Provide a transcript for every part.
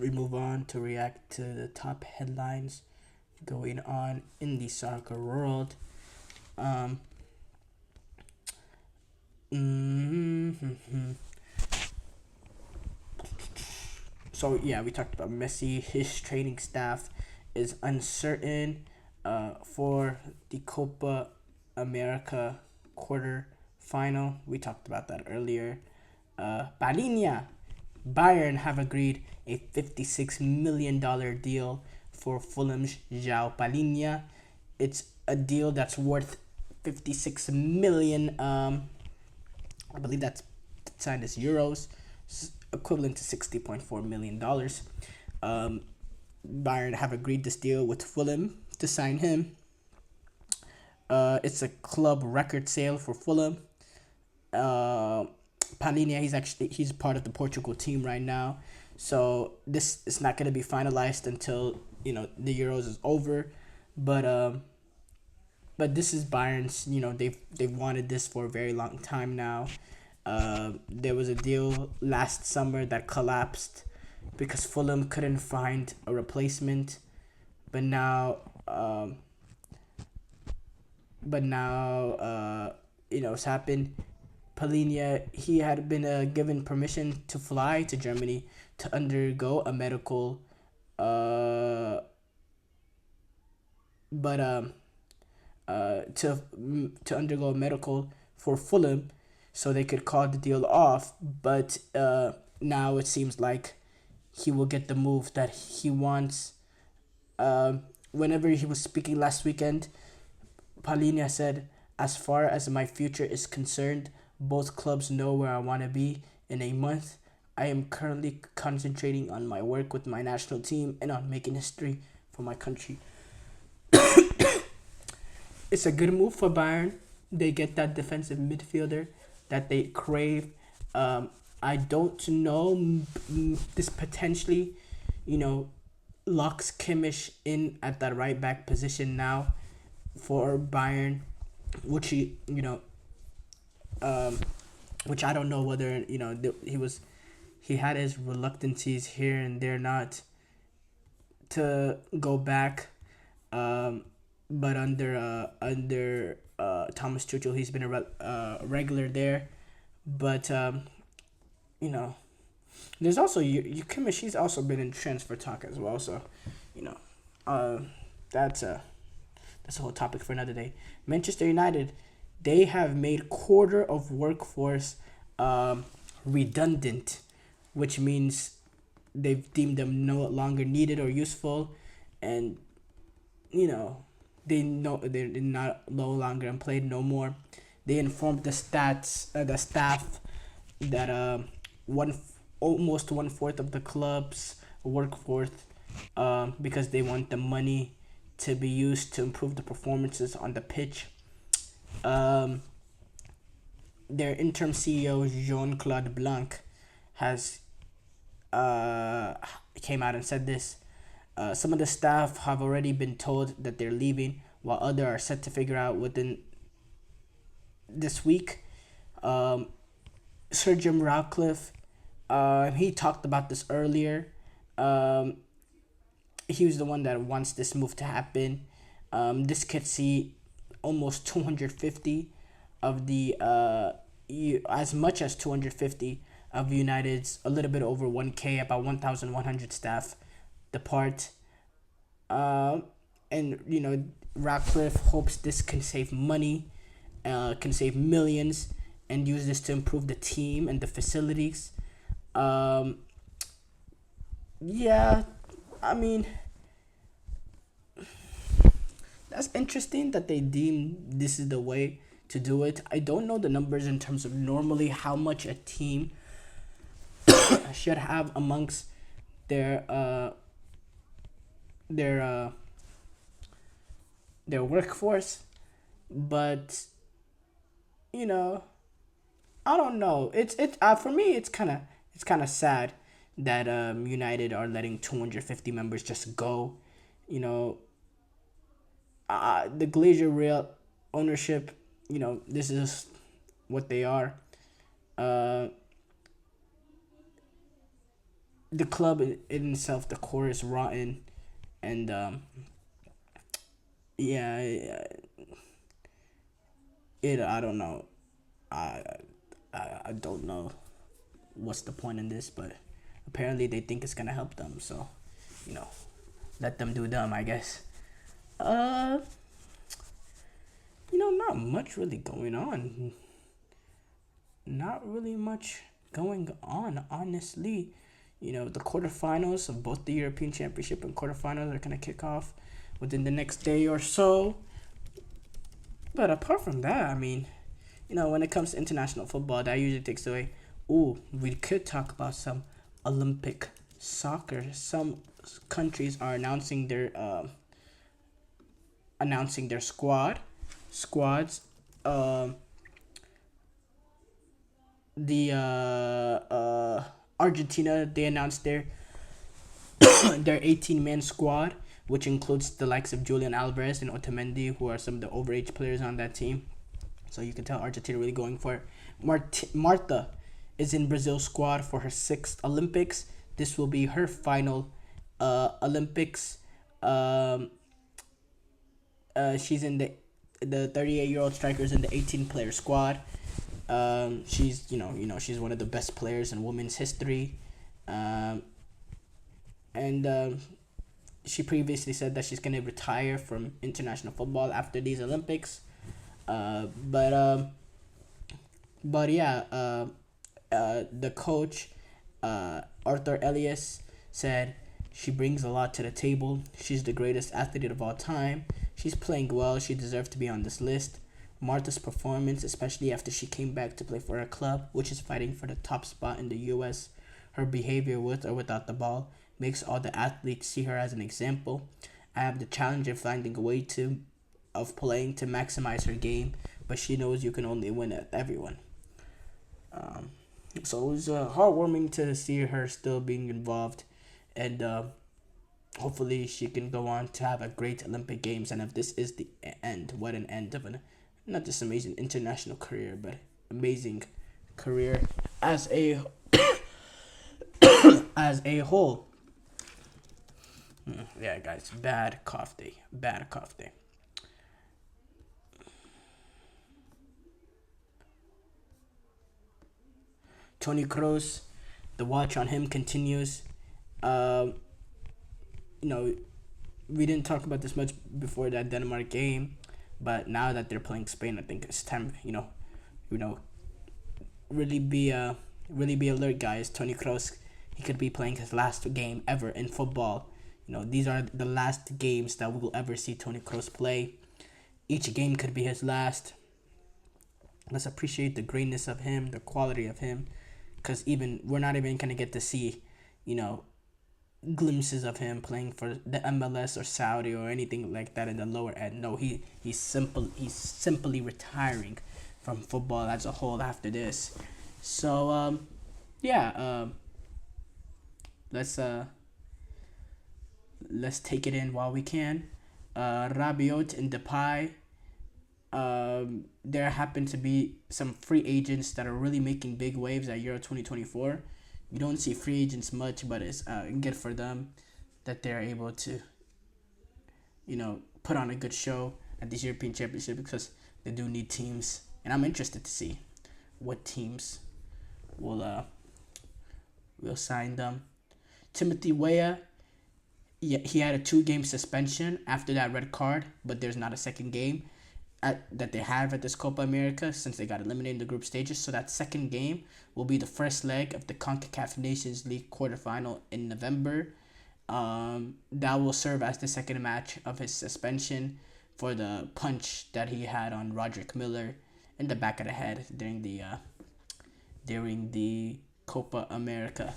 we move on to react to the top headlines going on in the soccer world. Um, mm So yeah, we talked about Messi. His training staff is uncertain for the Copa America quarter final. We talked about that earlier. Balinia, Bayern have agreed a $56 million deal for Fulham's João Balinia. It's a deal that's worth 56 million. I believe that's signed as euros, equivalent to $60.4 million. Bayern have agreed this deal with Fulham to sign him. It's a club record sale for Fulham. Palhinha, he's part of the Portugal team right now, so this is not going to be finalized until the Euros is over. But this is Bayern's. They've wanted this for a very long time now. There was a deal last summer that collapsed because Fulham couldn't find a replacement, but now it's happened. Palhinha, he had been given permission to fly to Germany to undergo a medical, but to undergo a medical for Fulham, so they could call the deal off. But now it seems like he will get the move that he wants. Whenever he was speaking last weekend, Palhinha said, "As far as my future is concerned, both clubs know where I want to be in a month. I am currently concentrating on my work with my national team and on making history for my country." It's a good move for Bayern. They get that defensive midfielder that they crave. I don't know. This potentially, locks Kimmich in at that right back position now for Bayern, which which I don't know whether he had his reluctancies here and there not to go back, but under Thomas Tuchel, he's been a regular there. But there's also Kimmich. He's also been in transfer talk as well. So that's a whole topic for another day. Manchester United, they have made quarter of workforce redundant, which means they've deemed them no longer needed or useful, and they know they're not no longer employed no more. They informed the staff that almost 1/4 of the club's workforce, because they want the money to be used to improve the performances on the pitch. Their interim CEO Jean-Claude Blanc has came out and said this. Some of the staff have already been told that they're leaving, while others are set to figure out within this week. Sir Jim Ratcliffe, he talked about this earlier. He was the one that wants this move to happen. This could see almost 250 of the as much as 250 of United's a little bit over 1K, about 1,100 staff depart. And Ratcliffe hopes this can save money, can save millions, and use this to improve the team and the facilities. Yeah, I mean, that's interesting that they deem this is the way to do it. I don't know the numbers in terms of normally how much a team should have amongst their workforce, but I don't know. It's for me. It's kind of sad that United are letting 250 members just go. The Glacier Rail ownership. This is what they are. the club in itself, the core is rotten, and yeah, it I don't know. I, I don't know what's the point in this, but apparently they think it's gonna help them. So, you know, let them do them, I guess. Uh, not much really going on. Not really much going on, honestly. The quarterfinals of both the European Championship and quarterfinals are gonna kick off within the next day or so. But apart from that, I mean, when it comes to international football, that usually takes away. Ooh, we could talk about some Olympic soccer. Some countries are announcing their squads. The Argentina, they announced their their 18-man squad, which includes the likes of Julian Alvarez and Otamendi, who are some of the overage players on that team. So you can tell Argentina really going for it. Marta is in Brazil's squad for her 6th Olympics. This will be her final Olympics. She's in the 38-year-old striker's in the 18-player squad. She's she's one of the best players in women's history. And she previously said that she's gonna retire from international football after these Olympics. But yeah, the coach, Arthur Elias, said she brings a lot to the table. She's the greatest athlete of all time. She's playing well. She deserves to be on this list. Martha's performance, especially after she came back to play for her club, which is fighting for the top spot in the U.S., her behavior with or without the ball, makes all the athletes see her as an example. I have the challenge of finding a way of playing to maximize her game, but she knows you can only win at everyone. So it was heartwarming to see her still being involved, and hopefully she can go on to have a great Olympic Games. And if this is the end, what an end of an not just amazing international career, but amazing career as a as a whole. Yeah, guys, bad cough day. Tony Kroos, the watch on him continues. Um, we didn't talk about this much before that Denmark game, but now that they're playing Spain, I think it's time. Really be alert, guys. Tony Kroos, he could be playing his last game ever in football. These are the last games that we will ever see Tony Kroos play. Each game could be his last. Let's appreciate the greatness of him, the quality of him, because we're not even gonna get to see, glimpses of him playing for the MLS or Saudi or anything like that in the lower end. No, he's simply retiring from football as a whole after this. So let's take it in while we can. Rabiot and Depay. There happen to be some free agents that are really making big waves at Euro 2024. You don't see free agents much, but it's good for them that they're able to, put on a good show at this European Championship, because they do need teams, and I'm interested to see what teams will sign them. Timothy Weah, he had a 2-game suspension after that red card, but there's not a second game that they have at this Copa America since they got eliminated in the group stages. So that second game will be the first leg of the CONCACAF Nations League quarterfinal in November. That will serve as the second match of his suspension for the punch that he had on Roderick Miller in the back of the head during the Copa America,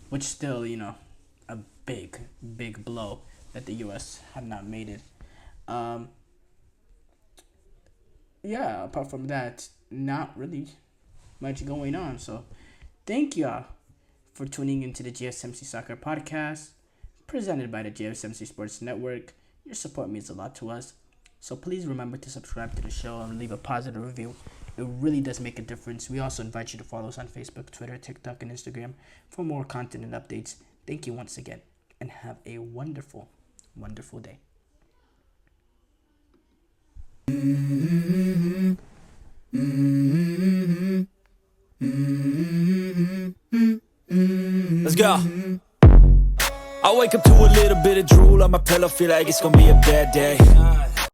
which still, a big blow that the U.S. had not made it. Apart from that, not really much going on. So thank y'all for tuning into the GSMC Soccer Podcast, presented by the GSMC Sports Network. Your support means a lot to us. So please remember to subscribe to the show and leave a positive review. It really does make a difference. We also invite you to follow us on Facebook, Twitter, TikTok, and Instagram for more content and updates. Thank you once again, and have a wonderful, wonderful day. Let's go. I wake up to a little bit of drool on my pillow, feel like it's gonna be a bad day.